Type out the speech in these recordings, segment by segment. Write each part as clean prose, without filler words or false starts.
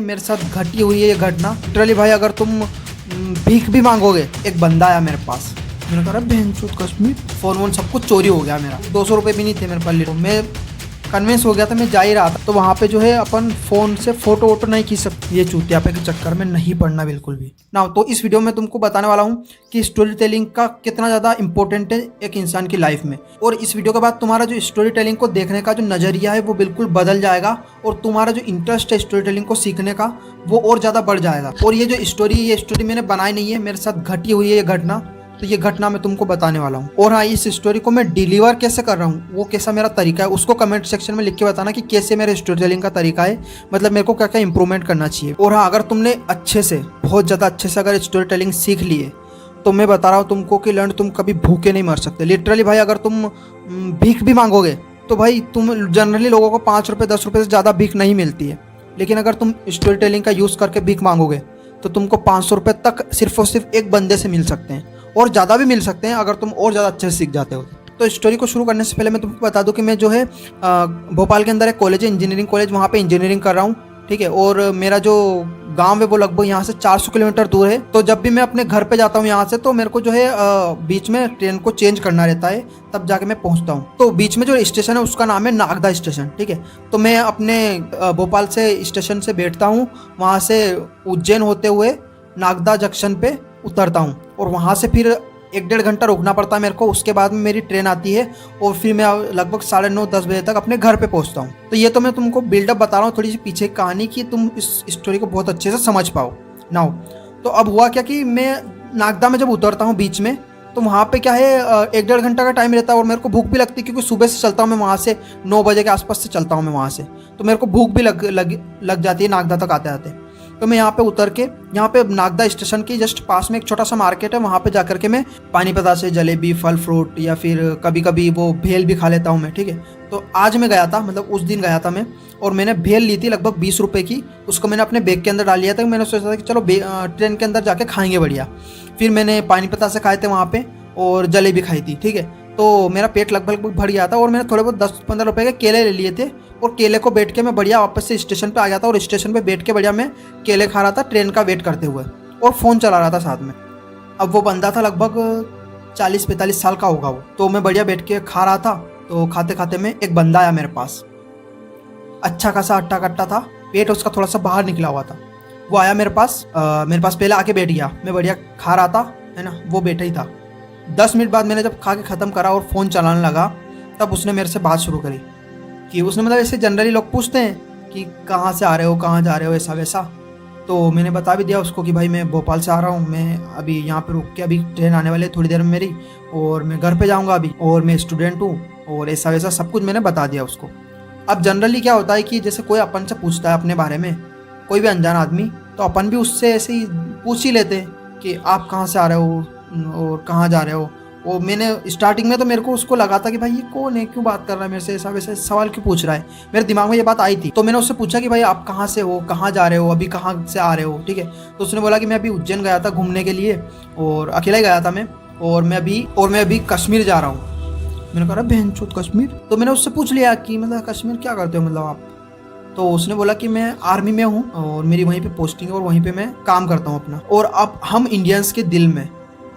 मेरे साथ घटी हुई है ये घटना। लिटरली भाई अगर तुम भीख भी मांगोगे, एक बंदा आया मेरे पास, मैंने कहा बहनचोद कश्मीर, फोन वोन सब कुछ चोरी हो गया मेरा, 200 रुपये भी नहीं थे मेरे पास। मैं कन्विंस हो गया था, मैं जा ही रहा था, तो वहाँ पे जो है अपन फ़ोन से फ़ोटो वोटो नहीं खींच सकते। ये चूतियापे के चक्कर में नहीं पड़ना बिल्कुल भी ना। तो इस वीडियो में तुमको बताने वाला हूँ कि स्टोरी टेलिंग का कितना ज़्यादा इंपॉर्टेंट है एक इंसान की लाइफ में। और इस वीडियो के बाद तुम्हारा जो स्टोरी टेलिंग को देखने का जो नज़रिया है वो बिल्कुल बदल जाएगा, और तुम्हारा जो इंटरेस्ट है स्टोरी टेलिंग को सीखने का वो और ज़्यादा बढ़ जाएगा। और ये जो स्टोरी मैंने बनाई नहीं है, मेरे साथ घटी हुई है ये घटना, तो ये घटना मैं तुमको बताने वाला हूँ। और हाँ, इस स्टोरी को मैं डिलीवर कैसे कर रहा हूँ, वो कैसा मेरा तरीका है, उसको कमेंट सेक्शन में लिख के बताना कि कैसे मेरे स्टोरी टेलिंग का तरीका है, मतलब मेरे को क्या क्या इंप्रूवमेंट करना चाहिए। और हाँ, अगर तुमने अच्छे से, बहुत ज़्यादा अच्छे से अगर स्टोरी टेलिंग सीख ली है, तो मैं बता रहा हूँ तुमको कि लर्न, तुम कभी भूखे नहीं मर सकते। लिटरली भाई अगर तुम भीख भी मांगोगे तो भाई तुम जनरली लोगों को 5 रुपये 10 रुपये से ज़्यादा भीख नहीं मिलती है, लेकिन अगर तुम स्टोरी टेलिंग का यूज़ करके भीख मांगोगे तो तुमको 500 रुपये तक सिर्फ और सिर्फ एक बंदे से मिल सकते हैं, और ज़्यादा भी मिल सकते हैं अगर तुम और ज़्यादा अच्छे से सीख जाते हो। तो स्टोरी को शुरू करने से पहले मैं तुमको बता दूं कि मैं जो है भोपाल के अंदर एक कॉलेज है, इंजीनियरिंग कॉलेज, वहाँ पे इंजीनियरिंग कर रहा हूँ, ठीक है। और मेरा जो गांव है वो लगभग यहाँ से 400 किलोमीटर दूर है। तो जब भी मैं अपने घर पे जाता हूँ यहाँ से, तो मेरे को जो है बीच में ट्रेन को चेंज करना रहता है, तब जाके मैं पहुँचता हूँ। तो बीच में जो स्टेशन है उसका नाम है नागदा स्टेशन, ठीक है। तो मैं अपने भोपाल से स्टेशन से बैठता हूँ, वहाँ से उज्जैन होते हुए नागदा जंक्शन पे उतरता हूँ, और वहाँ से फिर 1-1.5 घंटा रुकना पड़ता है मेरे को। उसके बाद में मेरी ट्रेन आती है, और फिर मैं लगभग 9:30-10 बजे तक अपने घर पे पहुँचता हूँ। तो ये तो मैं तुमको बिल्डअप बता रहा हूँ, थोड़ी सी पीछे की कहानी, कि तुम इस स्टोरी को बहुत अच्छे से समझ पाओ नाउ। तो अब हुआ क्या कि मैं नागदा में जब उतरता हूँ बीच में, तो वहाँ पे क्या है 1-1.5 घंटा का टाइम रहता है, और मेरे को भूख भी लगती है, क्योंकि सुबह से चलता हूँ मैं वहाँ से, 9 बजे के आसपास से चलता हूँ मैं वहाँ से, तो मेरे को भूख भी लग जाती है नागदा तक आते आते। तो मैं यहाँ पे उतर के, यहाँ पे नागदा स्टेशन की जस्ट पास में एक छोटा सा मार्केट है, वहाँ पे जाकर के मैं पानीपता से जलेबी, फल फ्रूट, या फिर कभी कभी वो भेल भी खा लेता हूँ मैं, ठीक है। तो आज मैं गया था, मतलब उस दिन गया था मैं, और मैंने भेल ली थी लगभग 20 रुपये की। उसको मैंने अपने बैग के अंदर डाल लिया था, मैंने सोचा था कि चलो ट्रेन के अंदर जाके खाएंगे बढ़िया। फिर मैंने पानीपता से खाए थे वहाँ पे, और जलेबी खाई थी, ठीक है। तो मेरा पेट लगभग भर गया था, और मैंने थोड़े बहुत 10-15 रुपये के केले ले लिए थे, और केले को बैठ के मैं बढ़िया वापस से स्टेशन पे आ गया था, और स्टेशन पे बैठ के बढ़िया मैं केले खा रहा था ट्रेन का वेट करते हुए, और फ़ोन चला रहा था साथ में। अब वो बंदा था लगभग 40-45 साल का होगा वो, तो मैं बढ़िया बैठ के खा रहा था। तो खाते खाते में एक बंदा आया मेरे पास, अच्छा खासा हट्टा कट्टा था, पेट उसका थोड़ा सा बाहर निकला हुआ था। वो आया मेरे पास पहले आके बैठ गया, मैं बढ़िया खा रहा था, है ना, वो बैठा ही था। 10 मिनट बाद मैंने जब खा के ख़त्म करा और फ़ोन चलाने लगा, तब उसने मेरे से बात शुरू करी, कि उसने, मतलब ऐसे जनरली लोग पूछते हैं कि कहाँ से आ रहे हो, कहाँ जा रहे हो, ऐसा वैसा। तो मैंने बता भी दिया उसको कि भाई मैं भोपाल से आ रहा हूँ, मैं अभी यहाँ पे रुक के, अभी ट्रेन आने वाली है थोड़ी देर में मेरी, और मैं घर पे जाऊँगा अभी, और मैं स्टूडेंट हूँ, और ऐसा वैसा सब कुछ मैंने बता दिया उसको। अब जनरली क्या होता है कि जैसे कोई अपन से पूछता है अपने बारे में, कोई भी अनजान आदमी, तो अपन भी उससे ऐसे ही पूछ ही लेते हैं कि आप कहाँ से आ रहे हो और कहाँ जा रहे हो। वो मैंने स्टार्टिंग में तो मेरे को उसको लगा था कि भाई ये कौन है, क्यों बात कर रहा है मेरे से, ऐसा वैसे सवाल क्यों पूछ रहा है, मेरे दिमाग में ये बात आई थी। तो मैंने उससे पूछा कि भाई आप कहाँ से हो, कहाँ जा रहे हो, अभी कहाँ से आ रहे हो, ठीक है। तो उसने बोला कि मैं अभी उज्जैन गया था घूमने के लिए, और अकेला ही गया था मैं, और मैं अभी कश्मीर जा रहा हूँ। मैंने कहा बहनचोद कश्मीर। तो मैंने उससे पूछ लिया कि मतलब कश्मीर क्या करते हो, मतलब आप। तो उसने बोला कि मैं आर्मी में हूँ, और मेरी वहीं पे पोस्टिंग है, और वहीं पे मैं काम करता हूँ अपना, और अब हम इंडियंस के दिल में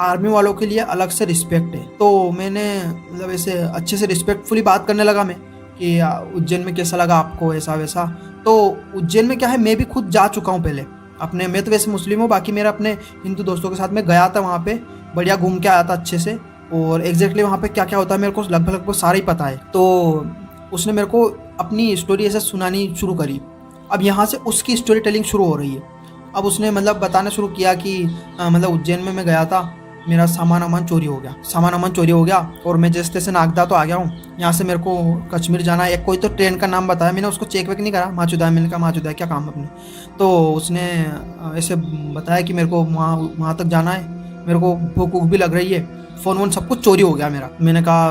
आर्मी वालों के लिए अलग से रिस्पेक्ट है। तो मैंने मतलब ऐसे अच्छे से रिस्पेक्टफुली बात करने लगा मैं, कि उज्जैन में कैसा लगा आपको, ऐसा वैसा। तो उज्जैन में क्या है, मैं भी खुद जा चुका हूँ पहले अपने, मैं तो वैसे मुस्लिम हूँ, बाकी मेरा अपने हिंदू दोस्तों के साथ मैं गया था वहाँ पे, बढ़िया घूम के आया था अच्छे से, और एग्जैक्टली वहाँ पे क्या क्या होता है मेरे को लगभग सारा ही पता है। तो उसने मेरे को अपनी स्टोरी ऐसे सुनानी शुरू करी। अब यहाँ से उसकी स्टोरी टेलिंग शुरू हो रही है। अब उसने मतलब बताना शुरू किया कि मतलब उज्जैन में मैं गया था, मेरा सामान चोरी हो गया, और मैं जैसे तैसे नागदा तो आ गया हूँ, यहाँ से मेरे को कश्मीर जाना है। एक कोई तो ट्रेन का नाम बताया, मैंने उसको चेक वेक नहीं करा, माचुदा, मैंने कहा माचुदा क्या काम अपने। तो उसने ऐसे बताया कि मेरे को वहाँ तक जाना है, मेरे को भूख भी लग रही है, फ़ोन वोन सब कुछ चोरी हो गया मेरा। मैंने कहा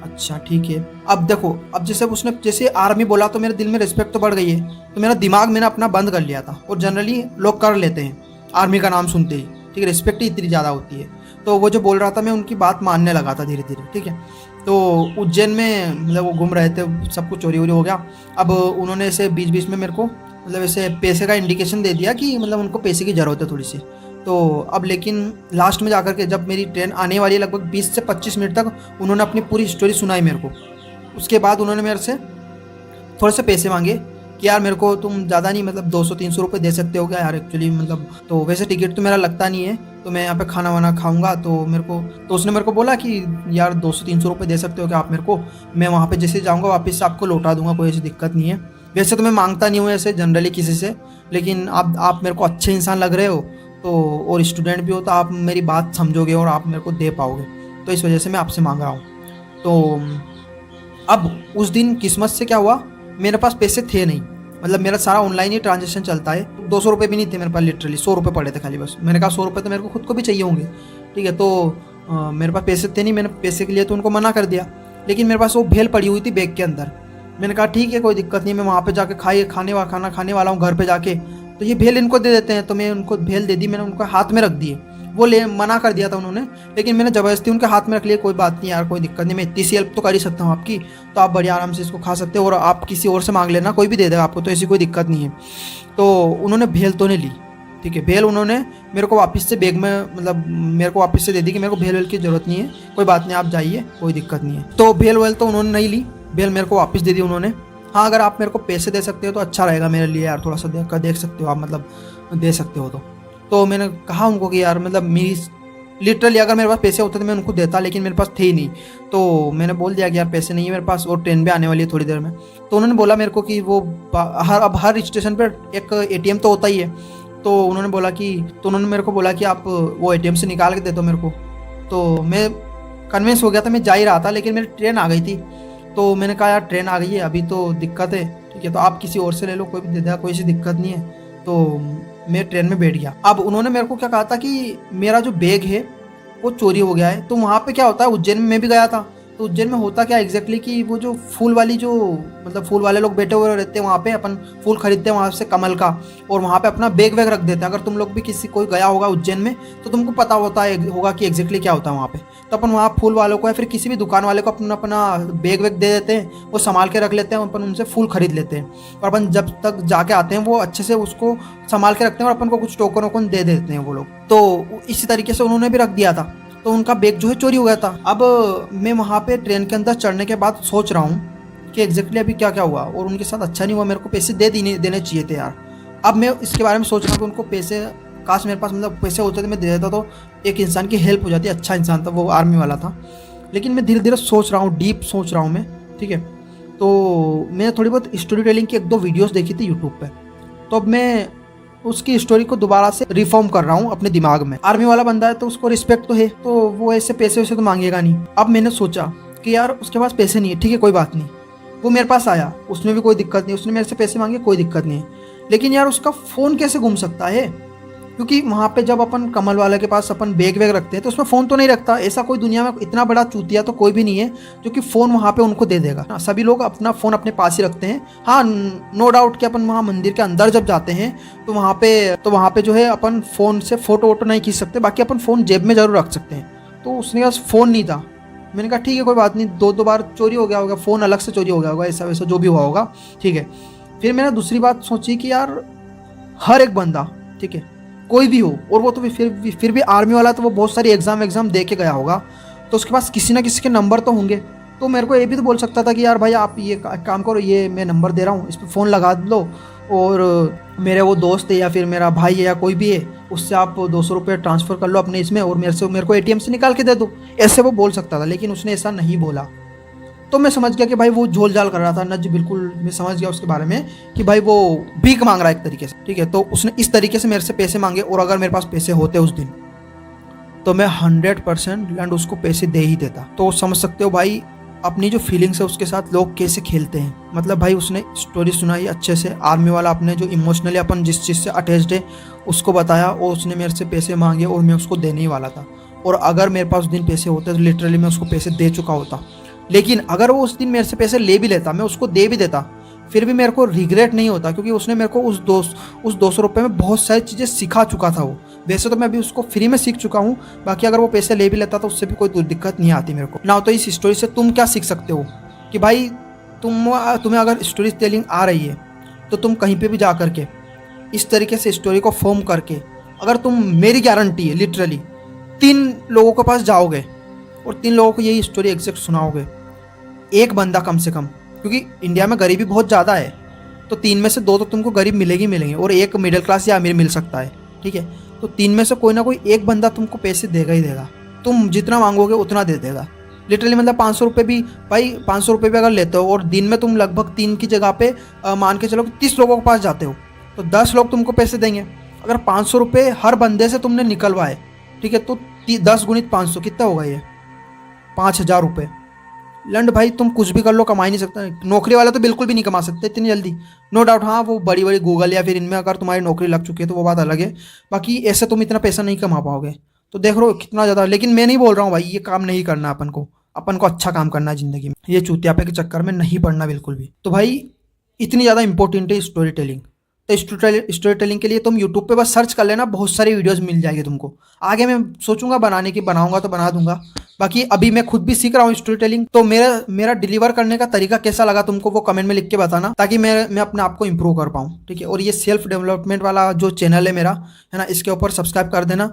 अच्छा ठीक है। अब देखो, अब जैसे आर्मी बोला तो मेरे दिल में रिस्पेक्ट तो बढ़ गई है, तो मेरा दिमाग मैंने अपना बंद कर लिया था, और जनरली लोग कर लेते हैं आर्मी का नाम सुनते ही, ठीक है, रिस्पेक्ट ही इतनी ज़्यादा होती है। तो वो जो बोल रहा था मैं उनकी बात मानने लगा था धीरे धीरे, ठीक है। तो उज्जैन में मतलब वो घूम रहे थे, सब कुछ चोरी वोरी हो गया। अब उन्होंने ऐसे बीच बीच में मेरे को मतलब ऐसे पैसे का इंडिकेशन दे दिया कि मतलब उनको पैसे की ज़रूरत है थोड़ी सी। तो अब लेकिन लास्ट में जाकर के जब मेरी ट्रेन आने वाली है लगभग 20 से 25 मिनट तक उन्होंने अपनी पूरी स्टोरी सुनाई मेरे को। उसके बाद उन्होंने मेरे से थोड़े से पैसे मांगे कि यार मेरे को तुम ज़्यादा नहीं मतलब 200-300 रुपये दे सकते हो क्या यार एक्चुअली मतलब, तो वैसे टिकट तो मेरा लगता नहीं है, तो मैं यहाँ पे खाना वाना खाऊंगा, तो मेरे को तो उसने मेरे को बोला कि यार 200-300 रुपये दे सकते हो क्या आप मेरे को, मैं वहाँ पे जैसे जाऊँगा वापस से आपको लौटा दूंगा, कोई ऐसी दिक्कत नहीं है। वैसे तो मैं मांगता नहीं हूँ ऐसे जनरली किसी से, लेकिन आप मेरे को अच्छे इंसान लग रहे हो तो, और स्टूडेंट भी हो, तो आप मेरी बात समझोगे और आप मेरे को दे पाओगे, तो इस वजह से मैं आपसे मांग रहा हूँ। तो अब उस दिन किस्मत से क्या हुआ, मेरे पास पैसे थे नहीं, मतलब मेरा सारा ऑनलाइन ही ट्रांजेक्शन चलता है। 200 रुपये भी नहीं थे मेरे पास, लिटरली 100 रुपये पड़े थे खाली बस। मैंने कहा 100 रुपये तो मेरे को खुद को भी चाहिए होंगे, ठीक है। तो मेरे पास पैसे थे नहीं, मैंने पैसे के लिए तो उनको मना कर दिया, लेकिन मेरे पास वो भेल पड़ी हुई थी बैग के अंदर। मैंने कहा ठीक है कोई दिक्कत नहीं, मैं वहाँ पे जाके खाना खाने वाला हूँ घर पे जाके, तो ये भेल इनको दे देते हैं। तो मैं उनको भेल दे दी, मैंने उनको हाथ में रख दिए, वो ले मना कर दिया था उन्होंने, लेकिन मैंने ज़बरदस्ती उनके हाथ में रख लिया। कोई बात नहीं यार, कोई दिक्कत नहीं, मैं इतनी सी हेल्प तो कर ही सकता हूँ आपकी, तो आप बड़ी आराम से इसको खा सकते हो और आप किसी और से मांग लेना, कोई भी दे देगा आपको, तो ऐसी कोई दिक्कत नहीं है। तो उन्होंने भेल तो नहीं ली, ठीक है। भेल उन्होंने मेरे को वापस से बैग में मतलब मेरे को वापस से दे दी कि मेरे को भेल वेल की ज़रूरत नहीं है, कोई बात नहीं आप जाइए, कोई दिक्कत नहीं है। तो भेल वेल तो उन्होंने नहीं ली, भेल मेरे को वापस दे दी उन्होंने। हाँ अगर आप मेरे को पैसे दे सकते हो तो अच्छा रहेगा मेरे लिए यार, थोड़ा सा देख सकते हो आप, मतलब दे सकते हो तो मैंने कहा उनको कि यार मतलब मेरी लिटरली अगर मेरे पास पैसे होते तो मैं उनको देता, लेकिन मेरे पास थे ही नहीं। तो मैंने बोल दिया कि यार पैसे नहीं है मेरे पास और ट्रेन भी आने वाली है थोड़ी देर में। तो उन्होंने बोला मेरे को कि वो अब हर स्टेशन पर एक एटीएम तो होता ही है, तो उन्होंने मेरे को बोला कि आप वो एटीएम से निकाल के दे दो मेरे को। तो मैं कन्विंस हो गया था, मैं जा ही रहा था, लेकिन मेरी ट्रेन आ गई थी। तो मैंने कहा यार ट्रेन आ गई है अभी तो दिक्कत है, ठीक है, तो आप किसी और से ले लो, कोई भी दे देगा, कोई ऐसी दिक्कत नहीं है। तो मैं ट्रेन में बैठ गया। अब उन्होंने मेरे को क्या कहा था कि मेरा जो बैग है वो चोरी हो गया है। तो वहाँ पे क्या होता है, उज्जैन में मैं भी गया था, तो उज्जैन में होता क्या एग्जैक्टली कि वो जो फूल वाली जो मतलब फूल वाले लोग बैठे हुए रहते हैं वहाँ पे, अपन फूल खरीदते हैं वहाँ से कमल का, और वहाँ पे अपना बैग वैग रख देते हैं। अगर तुम लोग भी किसी कोई गया होगा उज्जैन में तो तुमको पता होगा कि एग्जैक्टली क्या होता है वहाँ पे। तो अपन वहाँ फूल वालों को या फिर किसी भी दुकान वाले को अपना अपना बैग वैग दे देते हैं, वो संभाल के रख लेते हैं, अपन उनसे फूल खरीद लेते हैं, और अपन जब तक जाके आते हैं वो अच्छे से उसको संभाल के रखते हैं और अपन को कुछ टोकन वोकन दे देते हैं वो लोग। तो इसी तरीके से उन्होंने भी रख दिया था, तो उनका बैग जो है चोरी हो गया था। अब मैं वहाँ पे ट्रेन के अंदर चढ़ने के बाद सोच रहा हूँ कि एग्जैक्टली अभी क्या क्या हुआ, और उनके साथ अच्छा नहीं हुआ, मेरे को पैसे देने चाहिए थे यार। अब मैं इसके बारे में सोच रहा हूँ कि उनको पैसे, काश मेरे पास मतलब पैसे होते तो मैं दे देता, तो एक इंसान की हेल्प हो जाती, अच्छा इंसान था वो, आर्मी वाला था। लेकिन मैं धीरे धीरे सोच रहा हूँ, डीप सोच रहा हूँ मैं, ठीक है। तो मैंने थोड़ी बहुत स्टोरी टेलिंग की 1-2 वीडियोज़ देखी थी यूट्यूब पर, तो अब मैं उसकी स्टोरी को दोबारा से रिफॉर्म कर रहा हूँ अपने दिमाग में। आर्मी वाला बंदा है तो उसको रिस्पेक्ट तो है, तो वो ऐसे पैसे वैसे तो मांगेगा नहीं। अब मैंने सोचा कि यार उसके पास पैसे नहीं है, ठीक है कोई बात नहीं, वो मेरे पास आया, उसमें भी कोई दिक्कत नहीं, उसने मेरे से पैसे मांगे, कोई दिक्कत नहीं है, लेकिन यार उसका फ़ोन कैसे गुम सकता है? क्योंकि वहाँ पे जब अपन कमल वाले के पास अपन बैग वैग रखते हैं तो उसमें फ़ोन तो नहीं रखता। ऐसा कोई दुनिया में इतना बड़ा चूतिया तो कोई भी नहीं है जो कि फ़ोन वहाँ पे उनको दे देगा ना। सभी लोग अपना फ़ोन अपने पास ही रखते हैं। हाँ नो डाउट कि अपन वहाँ मंदिर के अंदर जब जाते हैं तो वहाँ पे जो है अपन फ़ोन से फ़ोटो वोटो नहीं खींच सकते, बाकी अपन फ़ोन जेब में ज़रूर रख सकते हैं। तो उसने पास फ़ोन नहीं था। मैंने कहा ठीक है कोई बात नहीं, 2 बार चोरी हो गया होगा, फ़ोन अलग से चोरी हो गया होगा, ऐसा वैसा जो भी हुआ होगा, ठीक है। फिर मैंने दूसरी बात सोची कि यार हर एक बंदा, ठीक है, कोई भी हो, और वो तो फिर भी आर्मी वाला, तो वो बहुत सारी एग्ज़ाम दे के गया होगा, तो उसके पास किसी ना किसी के नंबर तो होंगे। तो मेरे को ये भी तो बोल सकता था कि यार भाई आप ये काम करो, ये मैं नंबर दे रहा हूँ, इस पर फ़ोन लगा लो, और मेरे वो दोस्त है या फिर मेरा भाई है या कोई भी है, उससे आप 200 रुपये ट्रांसफ़र कर लो अपने इसमें, और मेरे को ATM से निकाल के दे दो, ऐसे वो बोल सकता था। लेकिन उसने ऐसा नहीं बोला। तो मैं समझ गया कि भाई वो झोल झाल कर रहा था, नज बिल्कुल मैं समझ गया उसके बारे में कि भाई वो भीख मांग रहा है एक तरीके से, ठीक है। तो उसने इस तरीके से मेरे से पैसे मांगे, और अगर मेरे पास पैसे होते उस दिन तो मैं 100% लैंड उसको पैसे दे ही देता। तो समझ सकते हो भाई अपनी जो फीलिंग्स है उसके साथ लोग कैसे खेलते हैं। मतलब भाई उसने स्टोरी सुनाई अच्छे से, आर्मी वाला अपने जो इमोशनली अपन जिस चीज़ से अटैच्ड है उसको बताया, और उसने मेरे से पैसे मांगे और मैं उसको देने ही वाला था। और अगर मेरे पास उस दिन पैसे होते तो लिटरली मैं उसको पैसे दे चुका होता। लेकिन अगर वो उस दिन मेरे से पैसे ले भी लेता, मैं उसको दे भी देता, फिर भी मेरे को रिग्रेट नहीं होता, क्योंकि उसने मेरे को उस 200 रुपये में बहुत सारी चीज़ें सिखा चुका था वो। वैसे तो मैं अभी उसको फ्री में सीख चुका हूँ, बाकी अगर वो पैसे ले भी लेता तो उससे भी कोई दिक्कत नहीं आती मेरे को ना। तो इस स्टोरी से तुम क्या सीख सकते हो कि भाई तुम्हें अगर स्टोरी टेलिंग आ रही है तो तुम कहीं पे भी जा करके इस तरीके से स्टोरी को फॉर्म करके, अगर तुम, मेरी गारंटी है लिटरली, 3 लोगों के पास जाओगे और 3 लोगों को यही स्टोरी एग्जैक्ट सुनाओगे, एक बंदा कम से कम, क्योंकि इंडिया में गरीबी बहुत ज़्यादा है, तो 3 में से 2 तो तुमको गरीब मिलेंगे और एक मिडिल क्लास या अमीर मिल सकता है, ठीक है। तो 3 में से कोई ना कोई एक बंदा तुमको पैसे देगा ही देगा, तुम जितना मांगोगे उतना दे देगा। लिटरली मतलब 500 रुपये भी, भाई 500 रुपये भी अगर लेते हो और दिन में तुम लगभग 3 की जगह पे मान के चलो कि 30 लोगों के पास जाते हो, तो 10 लोग तुमको पैसे देंगे। अगर 500 रुपये हर बंदे से तुमने निकलवाए, ठीक है, तो 10 गुणित 500 कितना होगा ये, 5,000 रुपये। लंड भाई तुम कुछ भी कर लो, कमा ही नहीं सकता। नौकरी वाला तो बिल्कुल भी नहीं कमा सकते इतनी जल्दी, नो डाउट। हाँ, वो बड़ी बड़ी गूगल या फिर इनमें अगर तुम्हारी नौकरी लग चुकी है तो वो बात अलग है, बाकी ऐसे तुम इतना पैसा नहीं कमा पाओगे। तो देख लो कितना ज़्यादा। लेकिन मैं नहीं बोल रहा हूँ भाई ये काम नहीं करना, अपन को अच्छा काम करना है ज़िंदगी में, ये चूतियापे के चक्कर में नहीं पड़ना बिल्कुल भी। तो भाई इतनी ज़्यादा इंपॉर्टेंट है स्टोरी टेलिंग। तो स्टोरी टेलिंग के लिए तुम यूट्यूब पे बस सर्च कर लेना, बहुत सारी वीडियोस मिल जाएगी तुमको। आगे मैं सोचूंगा बनाने की, बनाऊंगा तो बना दूंगा। बाकी अभी मैं खुद भी सीख रहा हूँ स्टोरी टेलिंग, तो मेरा डिलीवर करने का तरीका कैसा लगा तुमको वो कमेंट में लिख के बताना, ताकि मैं अपने आप को इम्प्रूव कर पाऊँ, ठीक है। और ये सेल्फ डेवलपमेंट वाला जो चैनल है मेरा, है ना, इसके ऊपर सब्सक्राइब कर देना।